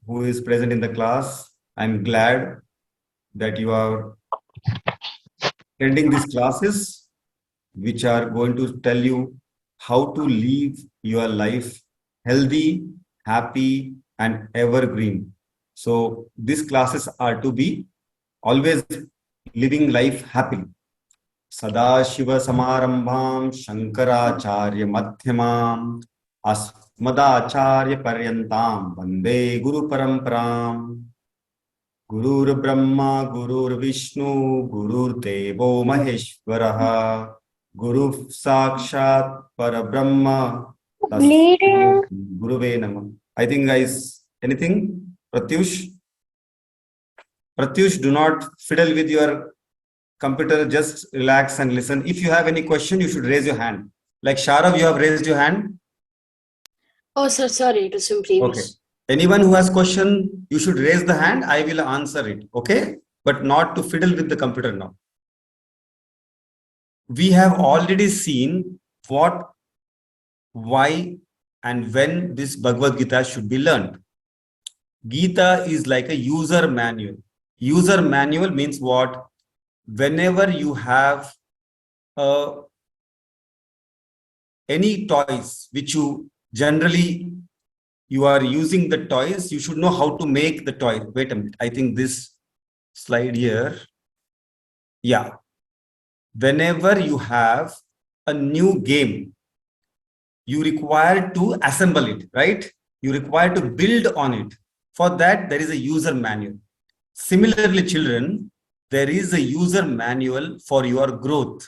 who is present in the class. I'm glad that you are attending these classes, which are going to tell you how to live your life healthy, happy, and evergreen. So these classes are to be always living life happily. Sadashiva Samarambham Shankaracharya Madhyamam Asmadacharya Paryantam Vande Guru Paramparam. Gurur Brahma Gurur Vishnu Gurur Devo Maheshwaraha Guru Sakshat Parabrahma Tasmai Guruve Namah. I think, guys, anything? Pratyush, do not fiddle with your computer, just relax and listen. If you have any question, you should raise your hand. Like Sharav, you have raised your hand. Oh, sir, sorry, it was in previous. Okay. Anyone who has question, you should raise the hand. I will answer it. Okay. But not to fiddle with the computer now. We have already seen what, why, and when this Bhagavad Gita should be learned. Gita is like a user manual. User manual means what? Whenever you have any toys which you generally you are using the toys, you should know how to make the toy. Wait a minute. I think this slide here. Yeah. Whenever you have a new game, you require to assemble it, right? You require to build on it. For that, there is a user manual. Similarly, children, there is a user manual for your growth,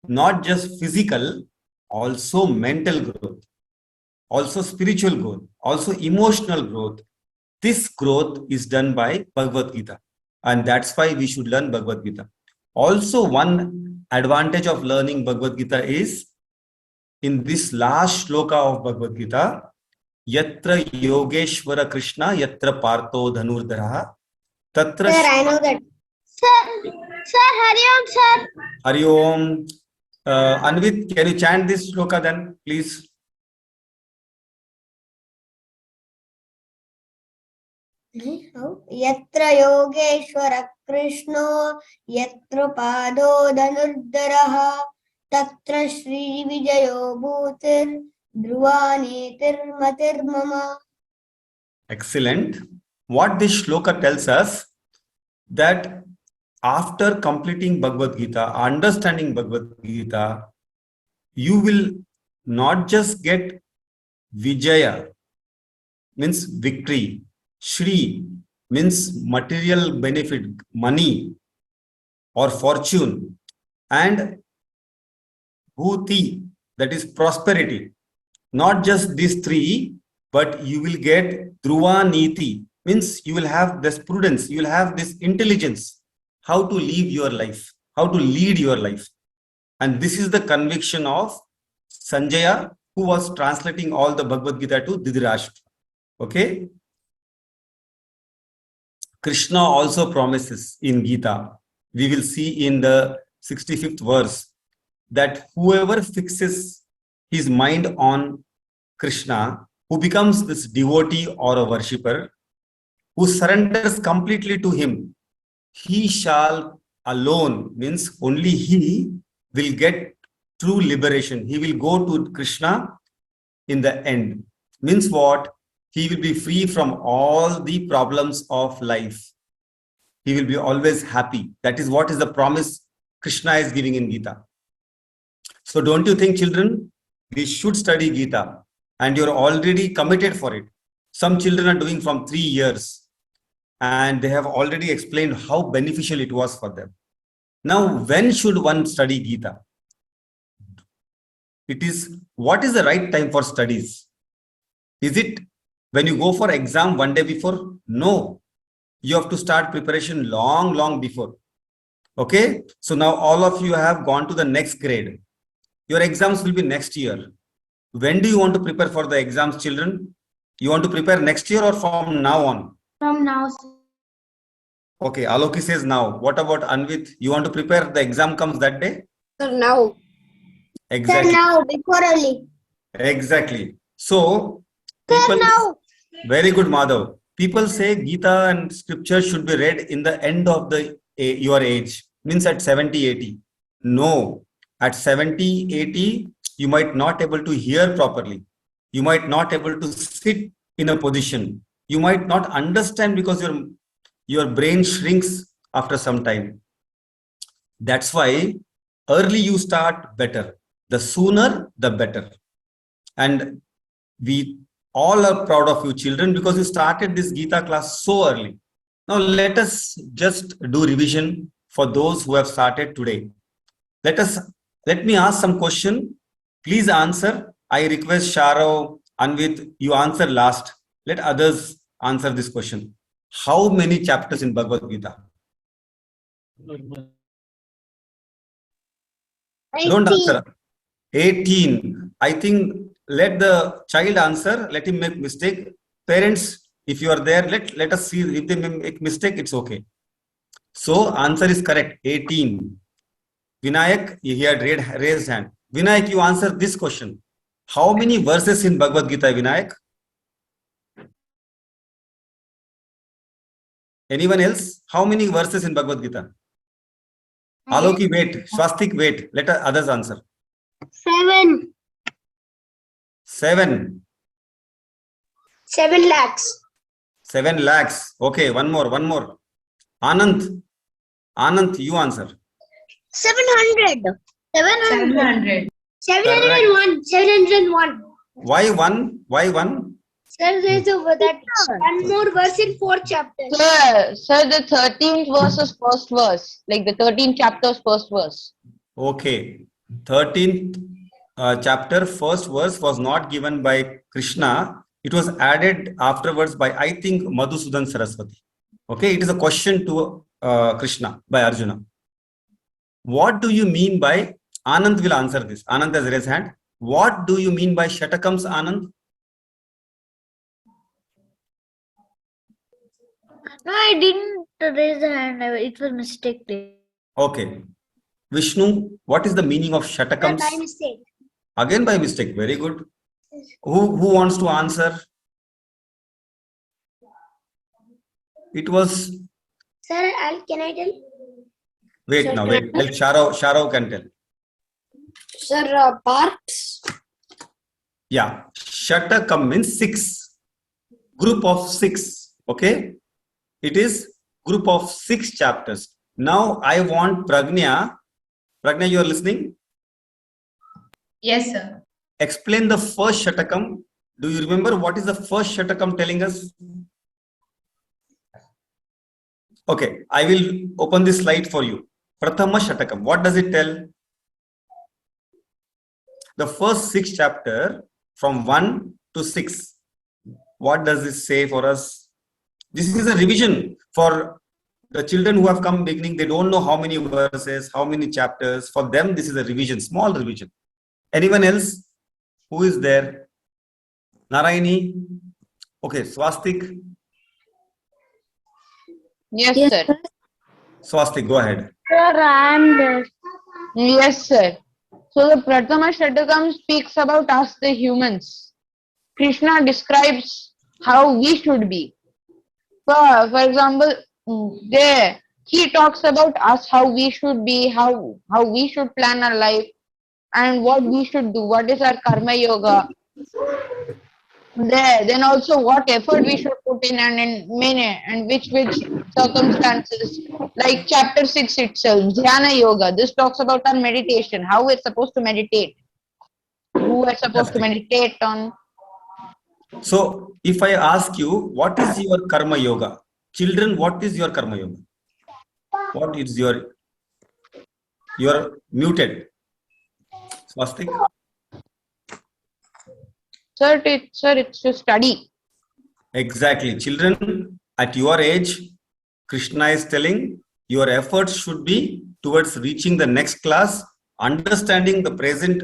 not just physical, also mental growth, also spiritual growth, also emotional growth. This growth is done by Bhagavad Gita, and that's why we should learn Bhagavad Gita. Also, one advantage of learning Bhagavad Gita is in this last shloka of Bhagavad Gita, Yatra Yogeshwara Krishna, Yatra Partho Dhanurdhara, Tatra. Sir, I know that. Sir, Hari Om, sir. Hari Om. Anvit, can you chant this shloka then, please? Yatra Yogeshwara Krishno, Yatra Pado Dhanurdharaha, Tatra Shri Vijayo Bhutir, Dhruvanetir Matir Mama. Excellent. What this shloka tells us that after completing Bhagavad Gita, understanding Bhagavad Gita, you will not just get Vijaya, means victory. Shri means material benefit, money or fortune. And Bhuti, that is prosperity. Not just these three, but you will get Dhruva Niti, means you will have this prudence, you will have this intelligence, how to live your life, how to lead your life. And this is the conviction of Sanjaya, who was translating all the Bhagavad Gita to Dhritarashtra. Okay. Krishna also promises in Gita, we will see in the 65th verse, that whoever fixes his mind on Krishna, who becomes this devotee or a worshipper, who surrenders completely to him, he shall alone, means only he will get true liberation. He will go to Krishna in the end. Means what? He will be free from all the problems of life. He will be always happy. That is what is the promise Krishna is giving in Gita. So don't you think, children, we should study Gita, and you're already committed for it. Some children are doing from 3 years, and they have already explained how beneficial it was for them. Now, when should one study Gita? It is, what is the right time for studies? Is it when you go for exam one day before? No. You have to start preparation long before. Okay. So now all of you have gone to the next grade. Your exams will be next year. When do you want to prepare for the exams, children? You want to prepare next year or from now on? From now. Okay, Aloki says now. What about Anvit? You want to prepare, the exam comes that day? Sir, now. Exactly. Sir, now, before only. Exactly. So, Sir, people, now. very good, Madhav. People say Gita and scripture should be read in the end of your age, means at 70, 80. No, at 70, 80, you might not able to hear properly. You might not able to sit in a position. You might not understand because your brain shrinks after some time. That's why early you start, better. The sooner, the better. And we all are proud of you children because you started this Gita class so early. Now let us just do revision for those who have started today. Let me ask some question. Please answer. I request Sharav, Anvit, you answer last. Let others answer this question. How many chapters in Bhagavad Gita? Don't answer. 18. I think let the child answer. Let him make mistake. Parents, if you are there, let us see if they make mistake. It's okay. So answer is correct. 18. Vinayak, he had raised hand. Vinayak, you answer this question. How many verses in Bhagavad Gita, Vinayak? Anyone else? How many verses in Bhagavad Gita? Aloki, wait. Swastik, wait. Let others answer. 7. 7. 7 lakhs. 7 lakhs. Okay, one more. Anand, you answer. 700. 700. 701. 701. Why one? Why one? Sir, there's one more verse in 4 chapters. Sir, the 13th verse is first verse. Like the 13th chapter's first verse. Okay. 13th chapter, first verse was not given by Krishna. It was added afterwards by, I think, Madhusudan Saraswati. Okay, it is a question to Krishna by Arjuna. What do you mean by, Anand will answer this. Anand has raised hand. What do you mean by Shatakams, Anand? No, I didn't raise the hand. It was mistake. Okay. Vishnu, what is the meaning of Shatakams? By mistake. Again by mistake. Very good. Who wants to answer? It was. Sir, can I tell? Wait Sir, now, can wait. I- Let Sharav can tell. Sir, parts. Yeah. Shatakam means 6. Group of 6. Okay. It is group of 6 chapters. Now I want Pragnya. Pragnya, you are listening? Yes, sir. Explain the first Shatakam. Do you remember what is the first Shatakam telling us? Okay, I will open this slide for you. Prathama Shatakam. What does it tell? The first 6 chapter from 1 to 6. What does this say for us? This is a revision for the children who have come beginning. They don't know how many verses, how many chapters. For them, this is a revision, small revision. Anyone else who is there? Narayani? Okay, Swastik. Yes, Yes, sir. Swastik, go ahead. Sir, I am there. Yes, sir. So the Prathama Shatakam speaks about us, the humans. Krishna describes how we should be. For example, there he talks about us, how we should be, how we should plan our life, and what we should do. What is our karma yoga? Then also what effort we should put in and in many and which circumstances. Like chapter 6 itself, Dhyana Yoga. This talks about our meditation, how we're supposed to meditate, who we're supposed to meditate on. So, if I ask you, what is your karma yoga? Children, what is your karma yoga? What is your? You're muted. Swastik? Sir, it's to study. Exactly. Children, at your age, Krishna is telling your efforts should be towards reaching the next class, understanding the present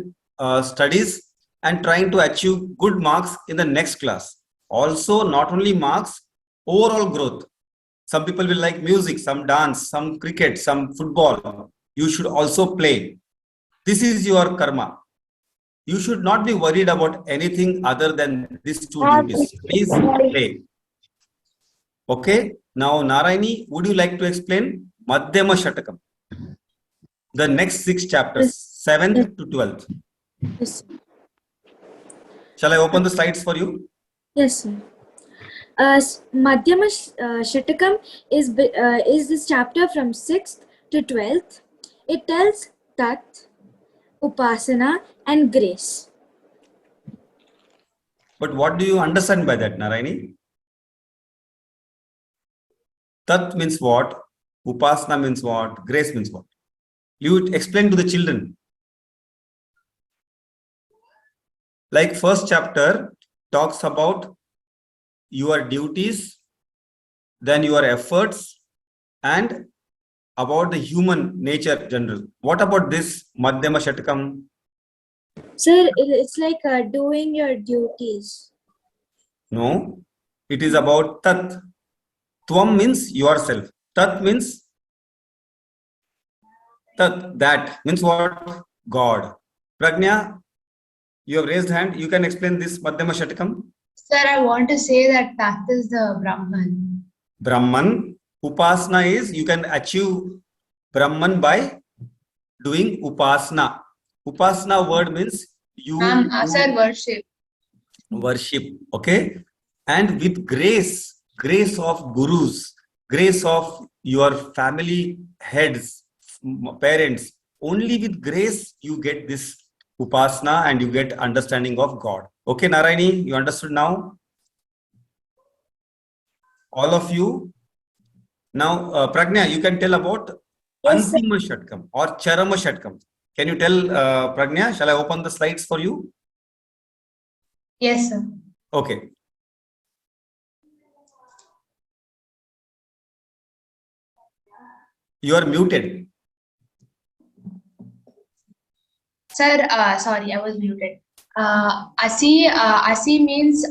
studies, and trying to achieve good marks in the next class. Also, not only marks, overall growth. Some people will like music, some dance, some cricket, some football. You should also play. This is your karma. You should not be worried about anything other than these 2 duties. Please play. Okay. Now, Narayani, would you like to explain Madhyama Shatakam? The next 6 chapters, 7th to 12th. Yes, Shall I open the slides for you? yes, sir. Madhyama Shatakam is this chapter from 6th to 12th. It tells Tat, Upasana, and grace. But what do you understand by that, Narayani? Tat means what? Upasana means what? Grace means what? You explain to the children. Like first chapter talks about your duties, then your efforts, and about the human nature general. What about this Madhyama Shatakam? Sir, it's like doing your duties. No, it is about Tat. Tvam means yourself. Tat means Tat, that means what? God. Pragnya, you have raised hand. You can explain this Madhyama Shatakam. Sir, I want to say that Tat is the Brahman. Brahman. Upasana is you can achieve Brahman by doing Upasana. Upasana word means you Sir, worship. worship. Okay. And with grace, grace of gurus, grace of your family heads, parents, only with grace you get this Upasana and you get understanding of God. Okay, Narayani, you understood now? All of you? Now, Pragnya, you can tell about Yes, sir. Antima Shatkam or Charama Shatkam. Can you tell, Pragnya? Shall I open the slides for you? Yes, sir. Okay. You are muted. Sir, sorry, I was muted. Asi means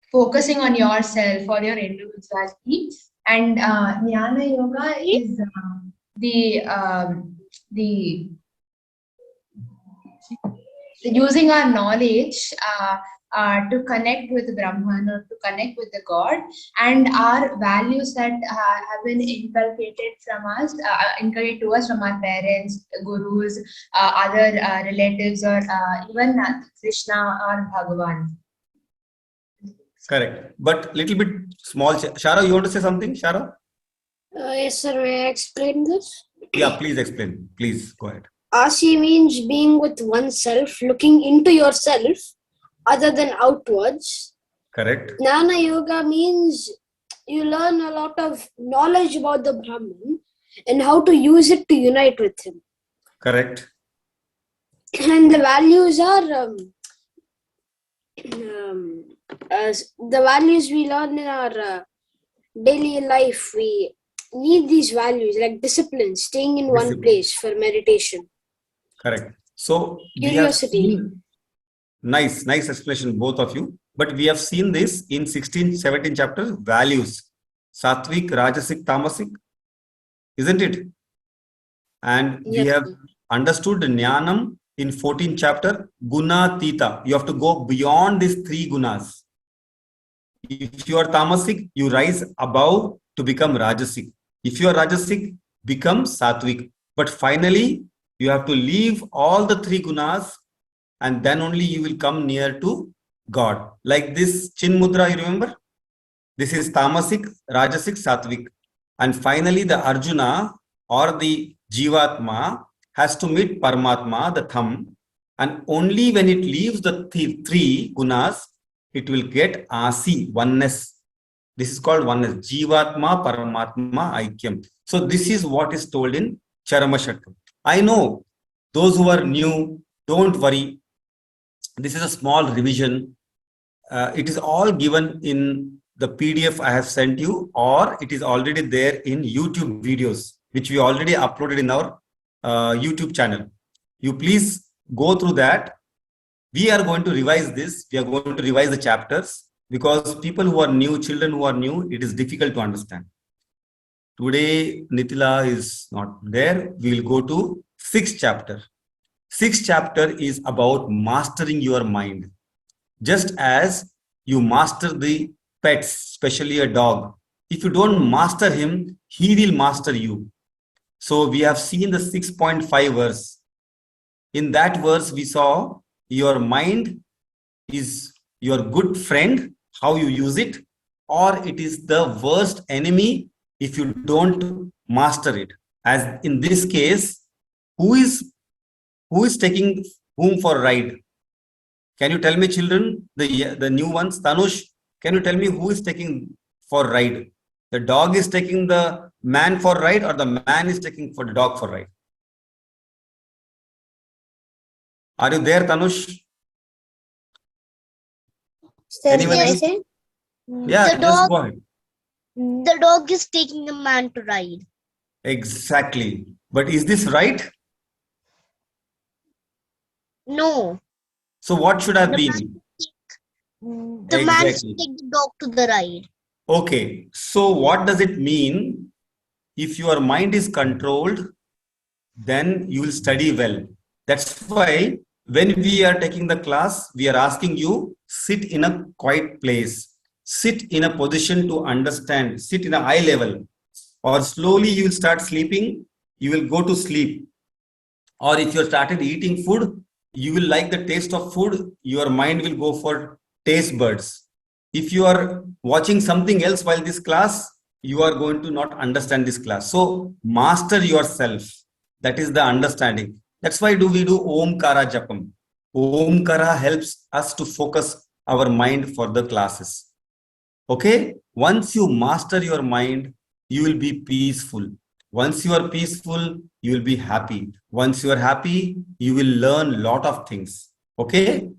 focusing on yourself or your individuality, and Jnana Yoga is the using our knowledge to connect with Brahman or to connect with the God, and our values that have been inculcated from us, inculcated to us from our parents, gurus, other relatives, or even Krishna or Bhagavan. Correct. But little bit small. Shara, you want to say something? Shara? Yes, sir. May I explain this? Yeah, please explain. Please go ahead. Asi means being with oneself, looking into yourself other than outwards. Correct. Jnana Yoga means you learn a lot of knowledge about the Brahman and how to use it to unite with him. Correct. And the values are as the values we learn in our daily life. We need these values like discipline, staying in one Discipline. place for meditation. Correct. So we have Curiosity. seen, nice explanation, both of you. But we have seen this in 16, 17 chapters, values. Sattvic, Rajasic, Tamasic. Isn't it? And we Yes. have understood Jnanam in 14th chapter, Guna Tita. You have to go beyond these 3 gunas. If you are Tamasic, you rise above to become Rajasic. If you are Rajasic, become Sattvic. But finally, you have to leave all the 3 gunas and then only you will come near to God. Like this Chin Mudra, you remember? This is Tamasic, Rajasic, Sattvic. And finally, the Arjuna or the Jivatma has to meet Paramatma, the thumb. And only when it leaves the 3 gunas, it will get Asi, oneness. This is called oneness. Jivatma, Paramatma, Aikyam. So this is what is told in Charama Shatkam. I know those who are new, don't worry. This is a small revision. It is all given in the PDF I have sent you, or it is already there in YouTube videos, which we already uploaded in our YouTube channel. You please go through that. We are going to revise this. We are going to revise the chapters because people who are new, children who are new, it is difficult to understand. Today, Nitila is not there. We will go to 6th chapter. 6th chapter is about mastering your mind. Just as you master the pets, especially a dog, If you don't master him, he will master you. So we have seen the 6.5 verse. In that verse, we saw your mind is your good friend, how you use it, or it is the worst enemy if you don't master it. As in this case, who is taking whom for ride? Can you tell me, children, the new ones? Tanush, can you tell me who is taking for ride? The dog is taking the man for ride, or the man is taking for the dog for ride? Are you there, Tanush? Anyone Yes, else? sir. Yeah, The just dog, go ahead. the dog is taking the man to ride. Exactly. But is this right? No, So what should have the been? man should Exactly. take the dog to the ride. Okay. So what does it mean? If your mind is controlled, then you will study well. That's why when we are taking the class, we are asking you, sit in a quiet place, sit in a position to understand, sit in a eye level, or slowly you will start sleeping, you will go to sleep. Or if you started eating food, you will like the taste of food, your mind will go for taste buds. If you are watching something else while this class, you are going to not understand this class. So master yourself. That is the understanding. That's why we do Omkara Japam. Omkara helps us to focus our mind for the classes. Okay? Once you master your mind, you will be peaceful. Once you are peaceful, you will be happy. Once you are happy, you will learn a lot of things. Okay?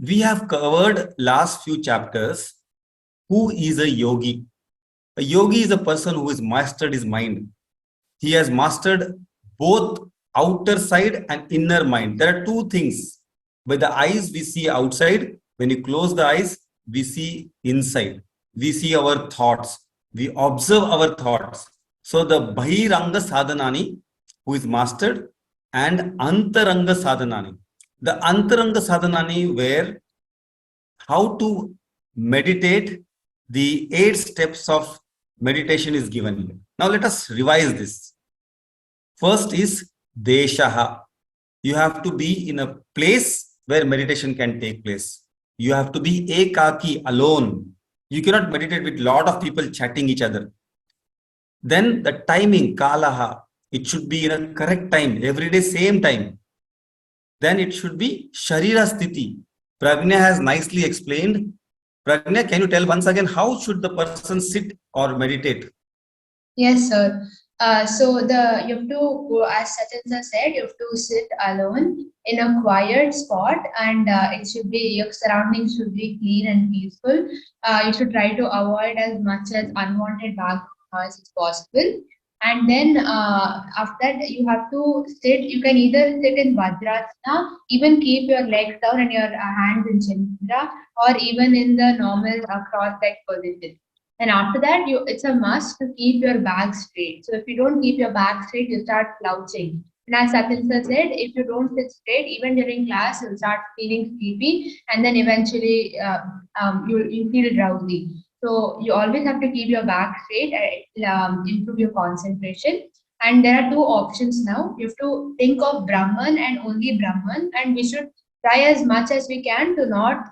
We have covered last few chapters. Who is a yogi? A yogi is a person who has mastered his mind. He has mastered both outer side and inner mind. There are two things. By the eyes, we see outside. When you close the eyes, we see inside. We see our thoughts. We observe our thoughts. So the Bahiranga Sadhanani, who is mastered, and Antaranga Sadhanani. The Antaranga Sadhanani, where how to meditate, the 8 steps of meditation is given here. Now let us revise this. First is Deshaha. You have to be in a place where meditation can take place. You have to be ekaki, alone. You cannot meditate with a lot of people chatting each other. Then the timing, Kalaha. It should be in a correct time, every day, same time. Then it should be Sharira Sthiti. Pragnya has nicely explained. Pragnya, can you tell once again how should the person sit or meditate? Yes, sir. So you have to go, as Satya said, you have to sit alone in a quiet spot, and it should be your surroundings should be clean and peaceful. You should try to avoid as much as unwanted background noise as possible. And then after that, you have to sit. You can either sit in Vajrasana, even keep your legs down and your hands in Chandra, or even in the normal cross-leg position. And after that, it's a must to keep your back straight. So if you don't keep your back straight, you start slouching. And as Satyan sir said, if you don't sit straight, even during class, you'll start feeling sleepy, and then eventually you feel drowsy. So you always have to keep your back straight and improve your concentration. And there are two options now. You have to think of Brahman and only Brahman, and we should try as much as we can to not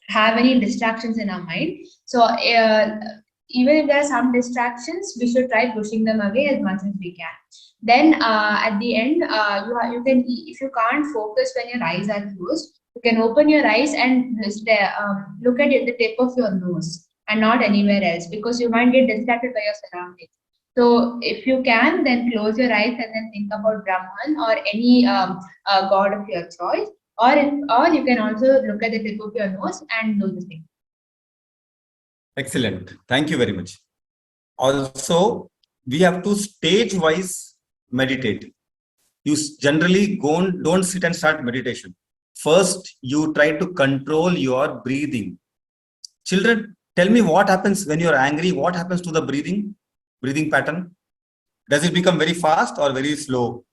have any distractions in our mind. So even if there are some distractions, we should try pushing them away as much as we can. Then at the end, you can, if you can't focus when your eyes are closed, you can open your eyes and look at the tip of your nose and not anywhere else, because you might get distracted by your surroundings. So if you can, then close your eyes and then think about Brahman or any god of your choice. Or you can also look at the tip of your nose and do the same. Excellent. Thank you very much. Also, we have to stage-wise meditate. You generally don't sit and start meditation. First, you try to control your breathing. Children, tell me what happens when you're angry. What happens to the breathing pattern? Does it become very fast or very slow?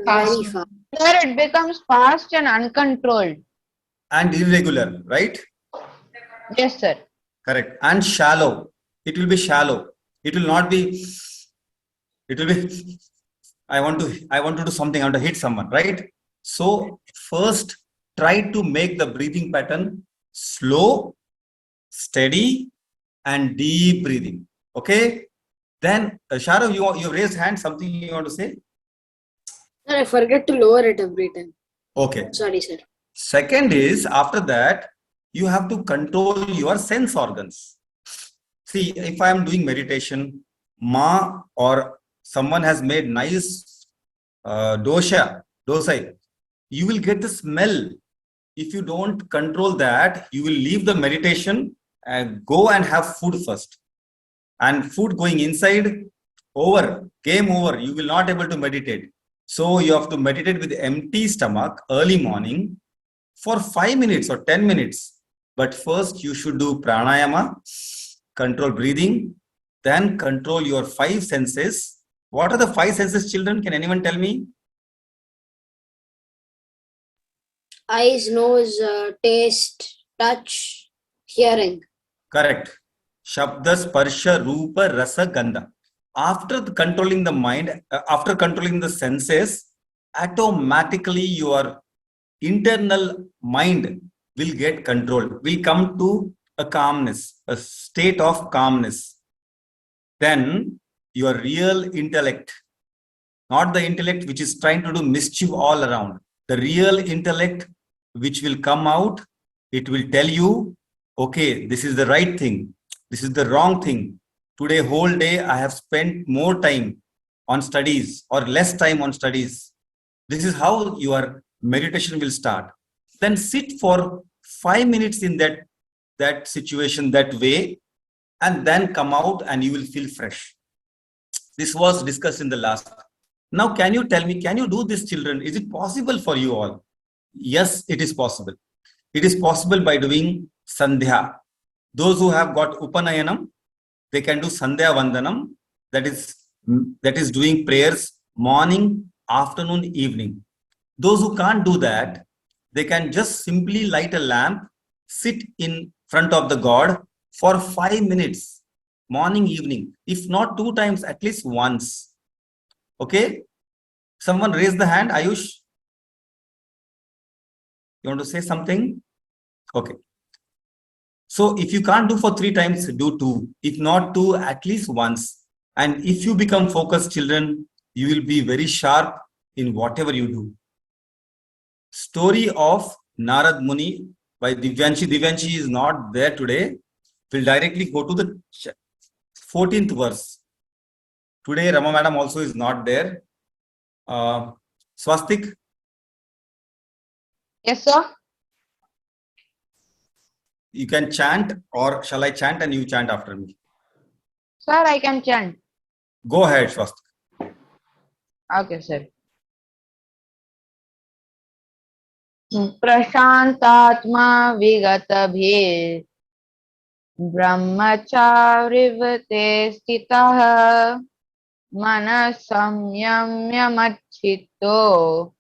Very fast. Sir, it becomes fast and uncontrolled. And irregular, right? Yes, sir. Correct. And shallow. it will be shallow. It will not be, it will be, I want to do something, I want to hit someone, right? So first try to make the breathing pattern slow, steady, and deep breathing. Okay? Then, Sharav, you raised hand, something you want to say? Sir, I forget to lower it every time. Okay. Sorry, sir. Second is, after that, you have to control your sense organs. See, if I am doing meditation, ma or someone has made nice dosa, you will get the smell. If you don't control that, you will leave the meditation and go and have food first. And food going inside, over, game over, you will not able to meditate. So you have to meditate with empty stomach early morning for 5 minutes or 10 minutes. But first you should do pranayama, control breathing, then control your 5 senses. What are the 5 senses, children? Can anyone tell me? Eyes, nose, taste, touch, hearing. Correct. Shabda, Sparsha, Rupa, Rasa, Gandha. After controlling the mind, after controlling the senses, automatically your internal mind will get controlled, will come to a calmness, a state of calmness. Then your real intellect, not the intellect which is trying to do mischief all around, the real intellect which will come out, it will tell you, okay, this is the right thing, this is the wrong thing. Today, whole day, I have spent more time on studies or less time on studies. This is how your meditation will start. Then sit for 5 minutes in that situation, that way, and then come out and you will feel fresh. This was discussed in the last. Now, can you tell me, can you do this, children? Is it possible for you all? Yes, it is possible. It is possible by doing Sandhya. Those who have got Upanayanam, they can do Sandhya Vandanam, that is doing prayers morning, afternoon, evening. Those who can't do that, they can just simply light a lamp, sit in front of the God for 5 minutes, morning, evening. If not 2 times, at least once. Okay? Someone raise the hand, Ayush. You want to say something? Okay. So if you can't do for 3 times, do 2. If not 2, at least once. And if you become focused, children, you will be very sharp in whatever you do. Story of Narad Muni by Divyanshi. Divyanshi is not there today. We'll directly go to the 14th verse. Today, Rama Madam also is not there. Swastik. Yes, sir. You can chant, or shall I chant and you chant after me? Sir, I can chant. Go ahead, Swastik. Okay, sir. Prashantatma vigatabhe brahmacharivate stitah manasamyamya machito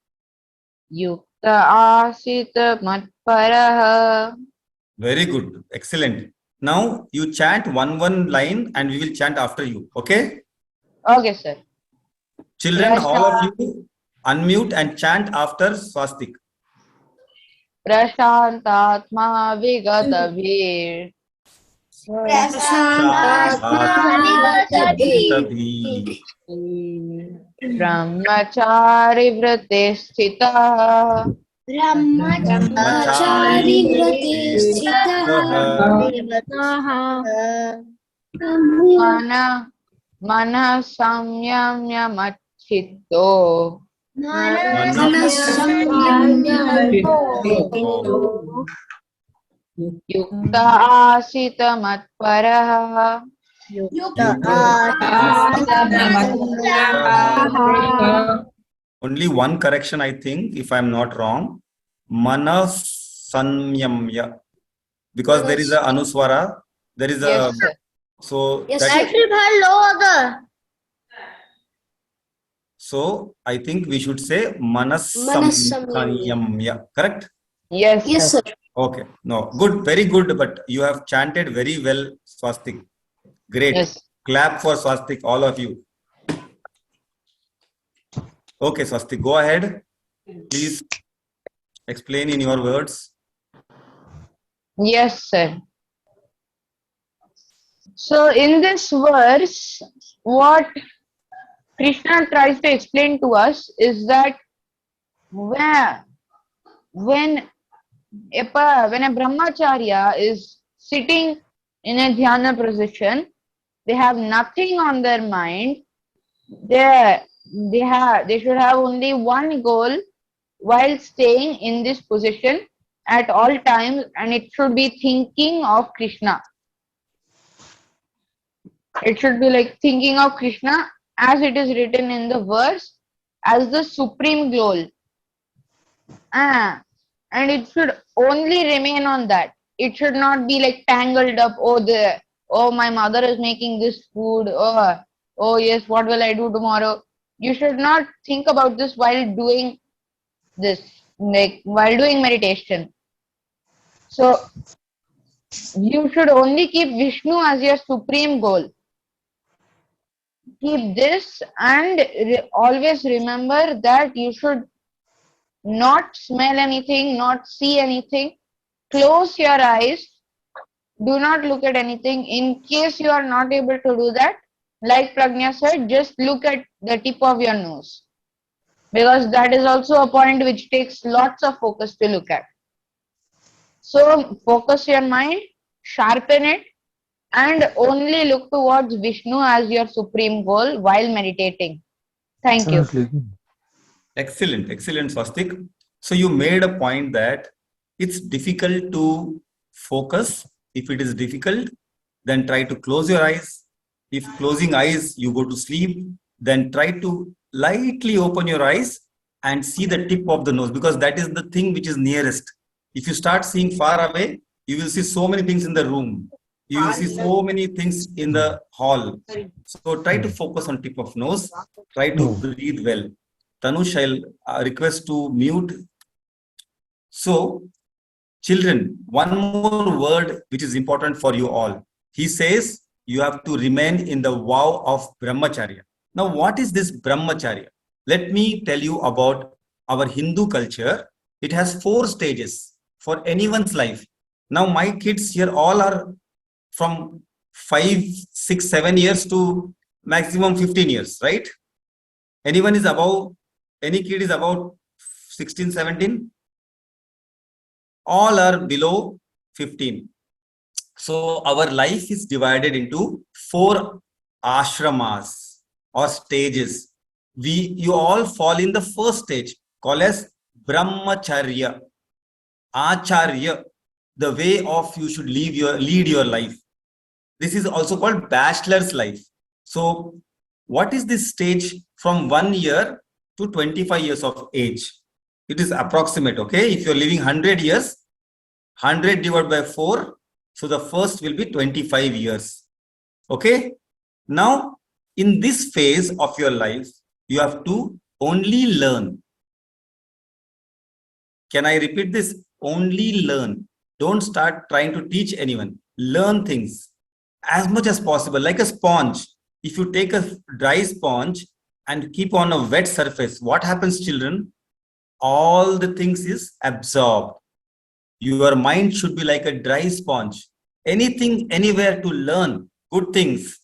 yukta asita matparah. Very good. Excellent. Now you chant one line and we will chant after you. Okay? Okay, sir. Children, all of you unmute and chant after Swastik. Prashantatma vigatabhe brahmacharivate stitah Brahmachari vrate mana samyamya machito yukta asita matparah. Only one correction, I think, if I'm not wrong. Manasamyamya. Because there is a anuswara. There is a... Yes, sir. So, Yes, that, sir. so I think we should say Manasamyamya. Correct? Yes, Yes, sir. sir. Okay. No. Good. Very good. But you have chanted very well, Swastik. Great. Yes. Clap for Swastik, all of you. Okay, Swastik, go ahead. Please explain in your words. Yes, sir. So in this verse, what Krishna tries to explain to us is that when when a brahmacharya is sitting in a dhyana position, they have nothing on their mind. They should have only one goal while staying in this position at all times, and it should be thinking of Krishna. It should be like thinking of Krishna as it is written in the verse as the supreme goal. And it should only remain on that. It should not be like tangled up. Oh, my mother is making this food. Oh yes, what will I do tomorrow? You should not think about this while doing this, like while doing meditation. So you should only keep Vishnu as your supreme goal. Keep this and always remember that you should not smell anything, not see anything. Close your eyes. Do not look at anything. In case you are not able to do that, like Pragnya said, just look at the tip of your nose. Because that is also a point which takes lots of focus to look at. So focus your mind, sharpen it, and only look towards Vishnu as your supreme goal while meditating. Thank you. Excellent, excellent, Swastik. So you made a point that it's difficult to focus. If it is difficult, then try to close your eyes. If closing eyes, you go to sleep, then try to lightly open your eyes and see the tip of the nose, because that is the thing which is nearest. If you start seeing far away, you will see so many things in the room. You will see so many things in the hall. So try to focus on tip of nose. Try to breathe well. Tanush, I'll request to mute. So, children, one more word which is important for you all. He says you have to remain in the vow of brahmacharya. Now, what is this brahmacharya? Let me tell you about our Hindu culture. It has 4 stages for anyone's life. Now, my kids here all are from 5, 6, 7 years to maximum 15 years, right? Anyone is above, any kid is about 16, 17? All are below 15. So our life is divided into 4 ashramas or stages. You all fall in the first stage called as brahmacharya. Acharya, the way of you should lead your life. This is also called bachelor's life. So what is this stage from 1 year to 25 years of age? It is approximate, okay? If you're living 100 years, 100 divided by 4, so the first will be 25 years, okay? Now, in this phase of your life, you have to only learn. Can I repeat this? Only learn. Don't start trying to teach anyone. Learn things as much as possible, like a sponge. If you take a dry sponge and keep on a wet surface, what happens, children? All the things is absorbed. Your mind should be like a dry sponge. Anything, anywhere to learn good things,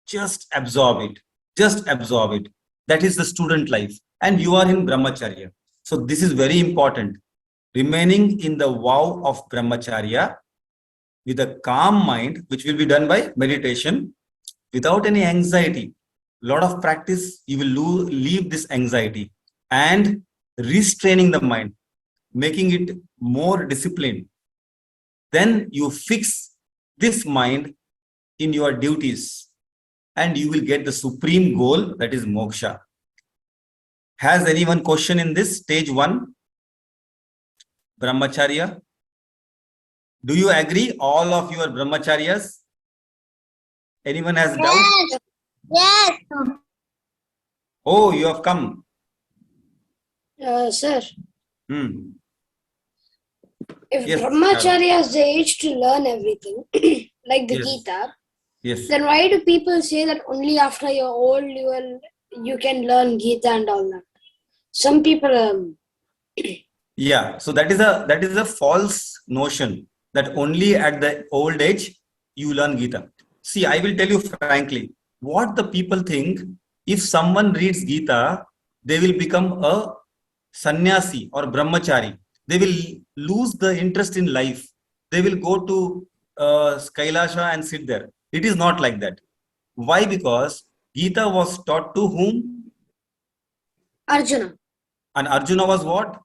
just absorb it. Just absorb it. That is the student life. And you are in brahmacharya. So this is very important. Remaining in the vow of brahmacharya with a calm mind, which will be done by meditation, without any anxiety. Lot of practice, you will leave this anxiety, and restraining the mind, making it more disciplined. Then you fix this mind in your duties, and you will get the supreme goal, that is moksha. Has anyone question in this stage 1? Brahmacharya. Do you agree? All of you are brahmacharyas? Anyone has doubt? Yes. Oh, you have come. Sir, Hmm. if Yes, brahmacharya is the age to learn everything, like the Yes. Gita, Yes. Then why do people say that only after you're old you can learn Gita and all that? Some people Yeah. So that is a false notion that only at the old age you learn Gita. See, I will tell you frankly, what the people think, if someone reads Gita, they will become a sannyasi or brahmachari. They will lose the interest in life. They will go to Kailasha and sit there. It is not like that. Why? Because Gita was taught to whom? Arjuna, And Arjuna was what?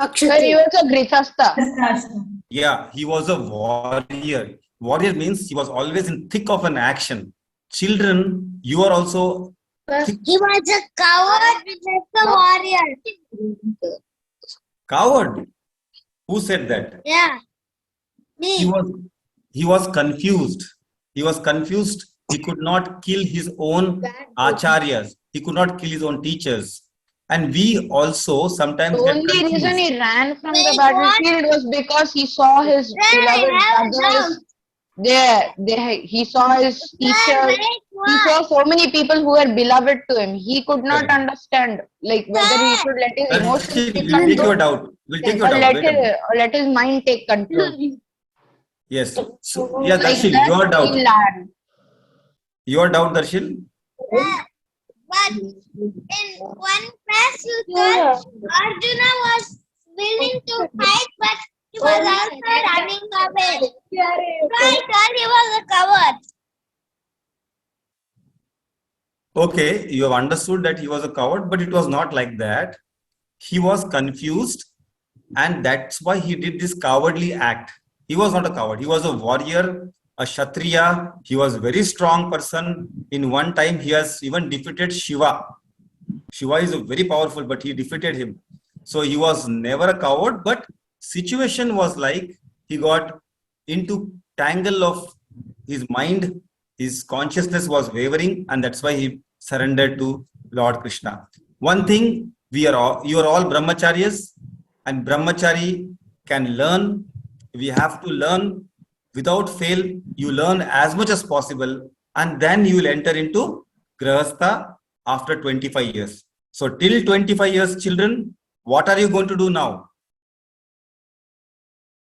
Sir, he Akshatri. was a Grihastha. Krishna. Yeah, he was a warrior. Warrior means he was always in thick of an action. Children, you are also He was a coward, just a warrior. coward. Who said that? Yeah. He Me. was he was confused. He was confused. He could not kill his own acharyas. He could not kill his own teachers. And we also sometimes The get only reason confused. he ran from the Wait, what? battlefield was because he saw his Sir, beloved I have a brothers doubt. there. He saw his Sir, teachers. wait, He what? saw so many people who were beloved to him. He could not Correct. understand like whether he should let his emotions Darshil, take we'll take control your doubt. We'll take your or doubt. Wait a minute. let his mind take control. Yes. So, yeah, Like Darshil, that, your he doubt. learned. Your doubt, Darshil? But in one place you said Arjuna was willing to fight, but he was also running away. So I thought he was a coward. Okay, you have understood that he was a coward, but it was not like that. He was confused, and that's why he did this cowardly act. He was not a coward. He was a warrior, a kshatriya. He was a very strong person. In one time, he has even defeated Shiva. Shiva is a very powerful, but he defeated him. So he was never a coward, but situation was like he got into tangle of his mind. His consciousness was wavering, and that's why he surrendered to Lord Krishna. One thing, you are all brahmacharyas, and brahmachari can learn. We have to learn without fail. You learn as much as possible, and then you will enter into grahastha after 25 years. So till 25 years, children, what are you going to do now?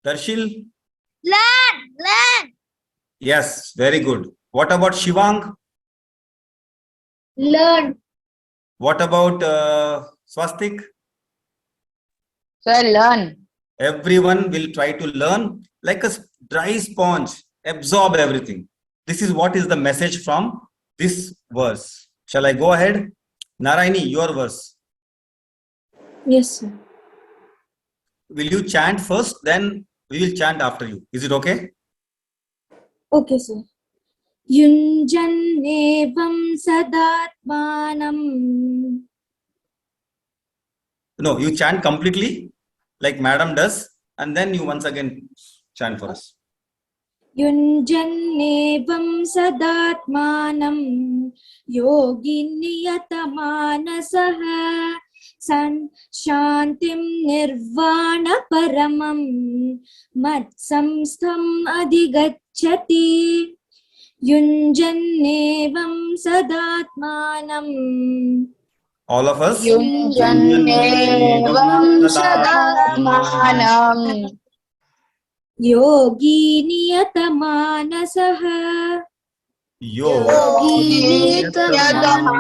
Darshil? Learn. Yes, very good. What about Shivang? Learn. What about Swastik? Sir, learn. Everyone will try to learn like a dry sponge, absorb everything. This is what is the message from this verse. Shall I go ahead? Narayani, your verse. Yes, sir. Will you chant first? Then we will chant after you. Is it okay? Okay, sir. Yunjannevam sadatmanam. No, you chant completely like Madam does, and then you once again chant for us. Yunjannevam sadatmanam yoginiyatamanasah san shantim nirvana paramam matsamstham adhigacchati. Yunjannevam sadatmanam. All of us. Yunjannevam sadatmanam Yogi niyatamanasah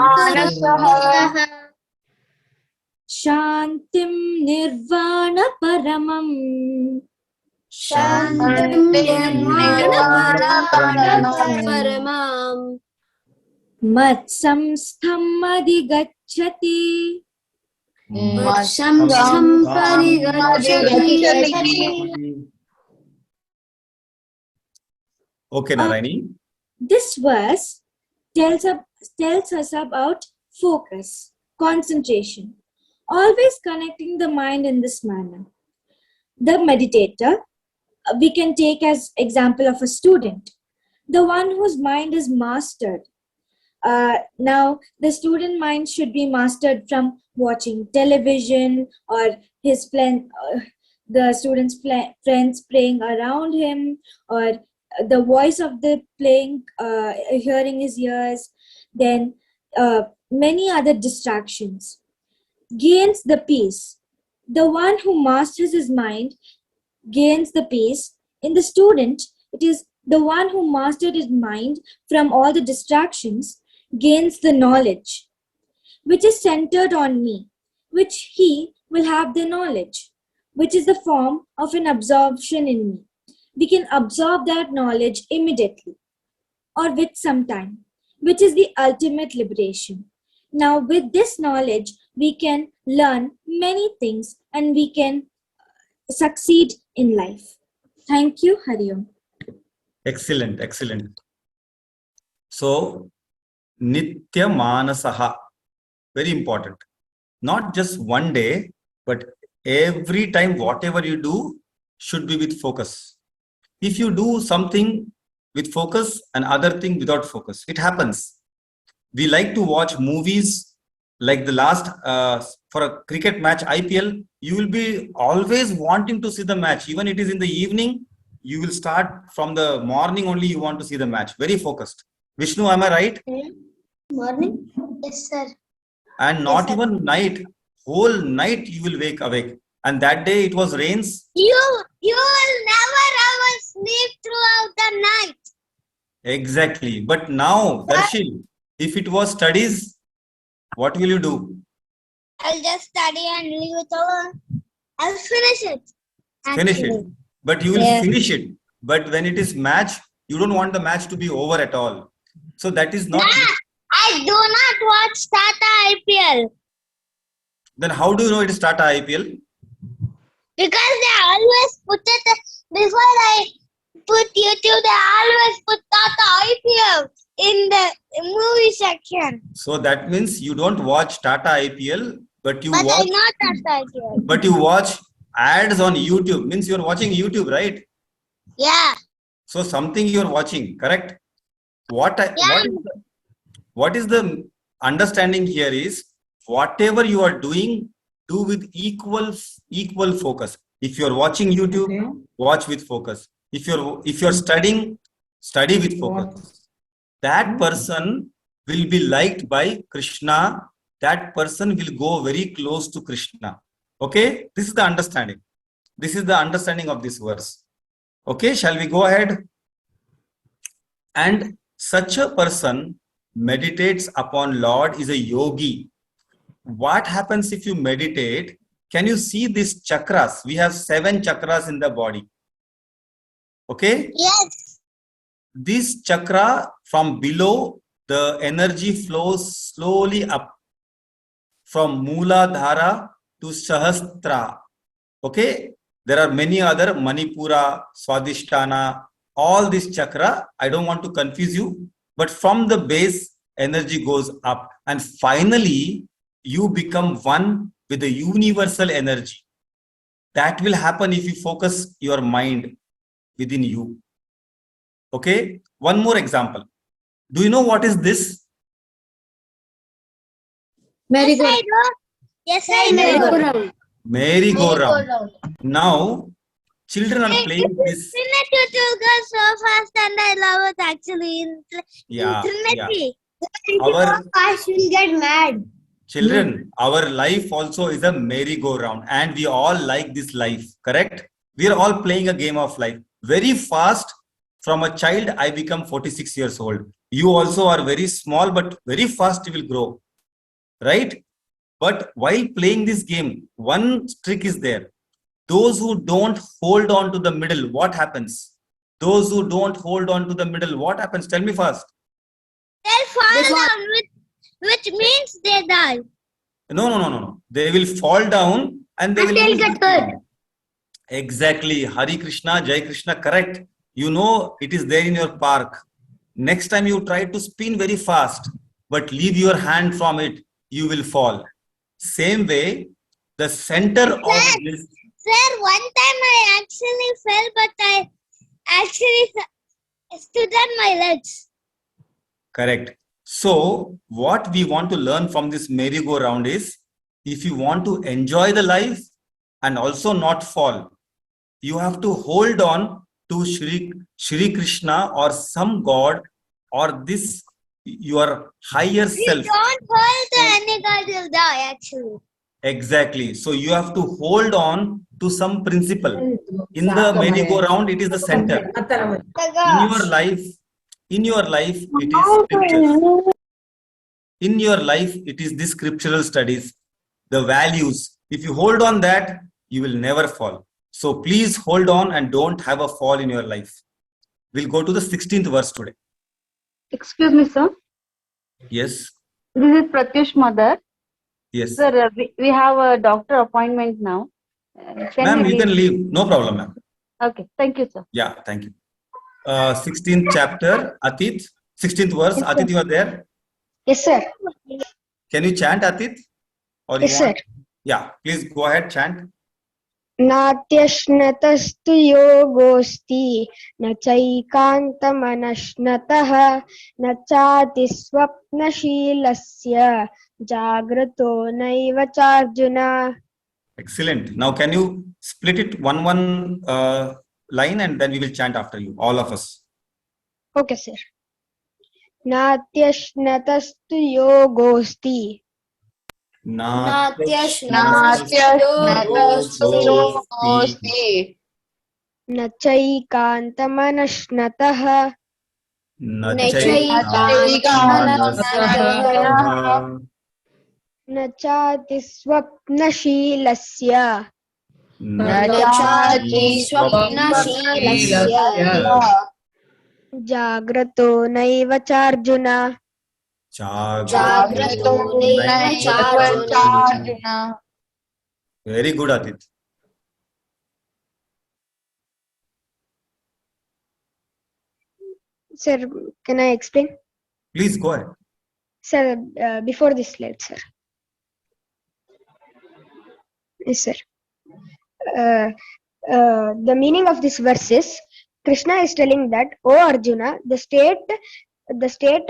yatamanasah shantim nirvana paramam shantim nirvana paramam Paramam. matsamstham adhigacchati. matsamstham adhigacchati. Okay, Narayani. This verse tells us about focus, concentration, always connecting the mind in this manner. The meditator, we can take as example of a student, the one whose mind is mastered. Now, the student mind should be mastered from watching television or the student's friends playing around him, or the voice of the playing, hearing his ears, then many other distractions. Gains the peace. The one who masters his mind gains the peace. In the student, it is the one who mastered his mind from all the distractions gains the knowledge, which is centered on me, which he will have the knowledge, which is the form of an absorption in me. We can absorb that knowledge immediately or with some time, which is the ultimate liberation. Now, with this knowledge, we can learn many things and we can succeed in life. Thank you, Hariom. Excellent, excellent. So, Nitya Manasaha, very important. Not just one day, but every time, whatever you do should be with focus. If you do something with focus and other thing without focus, it happens. We like to watch movies like the last, for a cricket match, IPL, you will be always wanting to see the match. Even it is in the evening, you will start from the morning only, you want to see the match. Very focused. Vishnu, am I right? Morning? Yes, sir. And not Yes, sir. even night, whole night you will wake awake. And that day it was rains. You will never ever sleep throughout the night. Exactly. But now, Darshil, if it was studies, what will you do? I'll just study and leave it alone. I'll finish it. Finish it. Actually. But you will Yeah. finish it. But when it is match, you don't want the match to be over at all. So that is not. I do not watch Tata IPL Then how do you know it is Tata IPL? because they always put it before I put YouTube. They always put Tata IPL in the movie section. So that means you don't watch Tata IPL, but you But I watch. know Tata IPL. But you watch ads on YouTube. Means you are watching YouTube, right? Yeah. So something you are watching, correct? What is the understanding here is whatever you are doing, do with equal focus. If you are watching YouTube, watch with focus. If you're studying, study with focus. That person will be liked by Krishna. That person will go very close to Krishna. Okay, this is the understanding. This is the understanding of this verse. Okay, shall we go ahead? And such a person meditates upon Lord is a yogi. What happens if you meditate? Can you see these chakras? We have 7 chakras in the body. Okay? Yes. This chakra from below, the energy flows slowly up from Mooladhara to Sahasrara. Okay? There are many other Manipura, Swadhisthana, all this chakra. I don't want to confuse you, but from the base, energy goes up. And finally, you become one with the universal energy. That will happen if you focus your mind within you. Okay? One more example. Do you know what is this? Yes, I know. Yes, I know. Merry-go-round. Now, children are playing this. Internet will go so fast and I love it actually. Yeah. Trinity. Our I will get mad. children, our life also is a merry-go-round, and we all like this life, correct? We are all playing a game of life. Very fast, from a child, I become 46 years old. You also are very small, but very fast you will grow, right? But while playing this game, one trick is there. Those who don't hold on to the middle, what happens? Those who don't hold on to the middle, what happens? Tell me fast. They'll fall down, which means they die. No. They will fall down and they And will they'll lose get the hurt. game. Exactly. Hari Krishna, Jai Krishna, correct. You know it is there in your park. Next time you try to spin very fast, but leave your hand from it, you will fall. Same way, the center of this. Sir, one time I actually fell, but I actually stood on my legs. Correct. So, what we want to learn from this merry-go-round is, if you want to enjoy the life and also not fall, you have to hold on to Shri Krishna or some god or this your higher We self. don't hold any god will die actually. Exactly. So you have to hold on to some principle. In the merry-go-round, it is the center. The In your gods. life, it is scriptures. In your life, it is the scriptural studies, the values. If you hold on that, you will never fall. So please hold on and don't have a fall in your life. We'll go to the 16th verse today. Excuse me, sir. Yes. This is Pratyush mother. Yes. Sir, we have a doctor appointment now. Ma'am, we you can leave. No problem, ma'am. Okay, thank you, sir. Yeah, thank you. 16th chapter, Atit. 16th verse. Yes, sir. Atit, you are there? Yes, sir. Can you chant, Atit? Or Yes, you want? sir. Yeah, please go ahead, chant. नात्यश्नतस्तु योगोऽस्ति न चैकान्तमनश्नतः न चातिस्वप्नशीलस्य जाग्रतो नैव चार्जुन. Excellent. Now, can you split it one line and then we will chant after you, all of us. Okay, sir. नात्यश्नतस्तु योगोऽस्ति Natyashnatastosti. न चैकान्तमनश्नतः न चातिस्वप्नशीलस्य जाग्रतो नैव चार्जुन. Jagrato Arjuna. Very good, Atit. Sir, can I explain? Please go ahead. Sir, before this slide, sir. Yes, sir. The meaning of this verse is Krishna is telling that, O Arjuna, the state